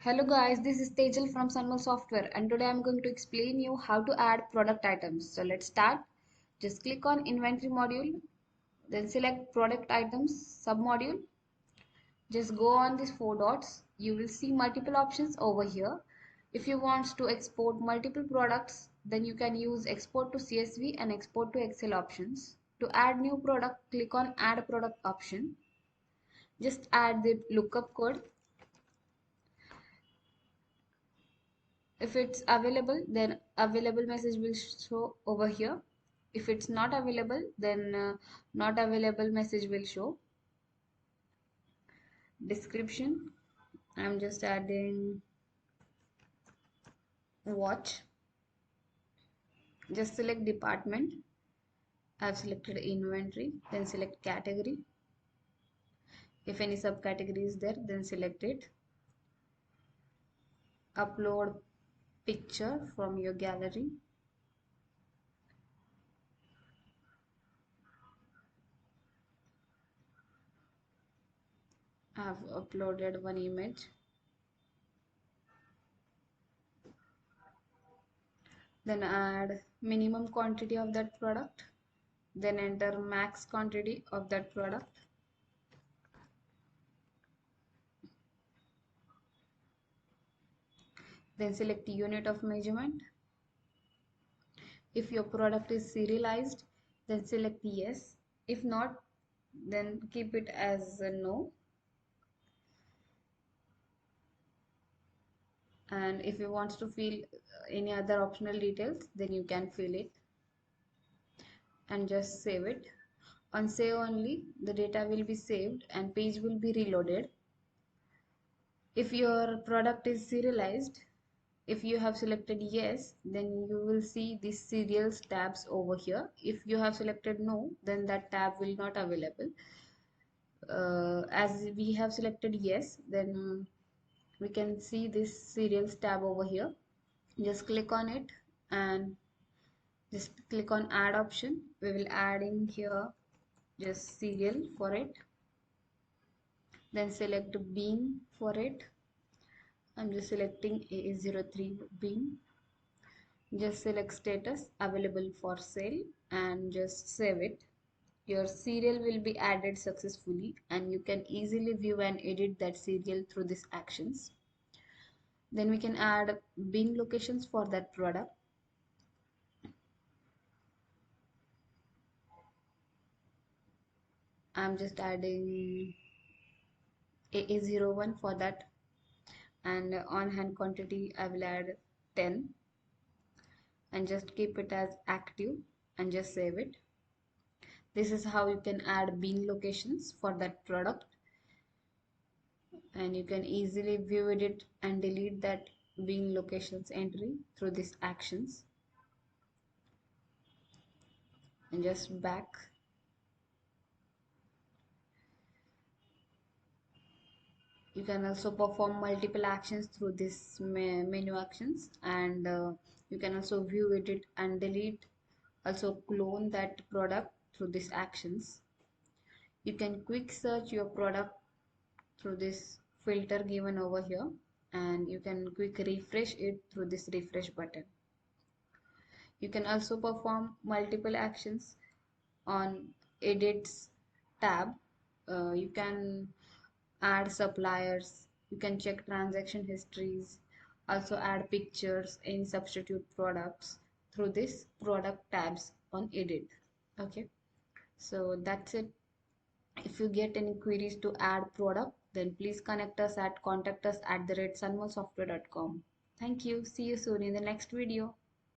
Hello guys, this is Tejal from Sunmodule Software and today I'm going to explain you how to add product items. So let's start. Just click on inventory module, then select product items submodule. Just go on these four dots. You will see multiple options over here. If you want to export multiple products, then you can use export to CSV and export to Excel options. To add new product, click on add product option. Just add the lookup code. If it's available, then available message will show over here. If it's not available, then not available message will show. Description, I'm just adding watch. Just select department. I've selected inventory, then select category. If any subcategory is there, then select it. Upload picture from your gallery. I've uploaded one image. Then add minimum quantity of that product. Then enter max quantity of that product. Then select unit of measurement. If your product is serialized, then select yes. If not, then keep it as a no. And if you want to fill any other optional details, then you can fill it and just save it. On save only, the data will be saved and page will be reloaded. If your product is serialized, if you have selected yes, then you will see these serials tabs over here. If you have selected no, then that tab will not available. As we have selected yes, then we can see this serials tab over here. Just click on it and just click on add option. We will add in here just serial for it. Then select bean for it. I'm just selecting A03 bean. Just select status available for sale and just save it. Your serial will be added successfully and you can easily view and edit that serial through these actions. Then we can add bin locations for that product. I'm just adding AA01 for that, and on hand quantity I will add 10 and just keep it as active and just save it. This is how you can add bin locations for that product, and you can easily view it and delete that bin locations entry through these actions. And just back. You can also perform multiple actions through this menu actions, and you can also view edit and delete, also clone that product through these actions. You can quick search your product through this filter given over here, and you can quick refresh it through this refresh button. You can also perform multiple actions on edits tab. You can add suppliers, you can check transaction histories, also add pictures in substitute products through this product tabs on edit. Okay, so that's it. If you get any queries to add product, then please connect us at contact us@sunmolesoftware.com. Thank you. See you soon in the next video.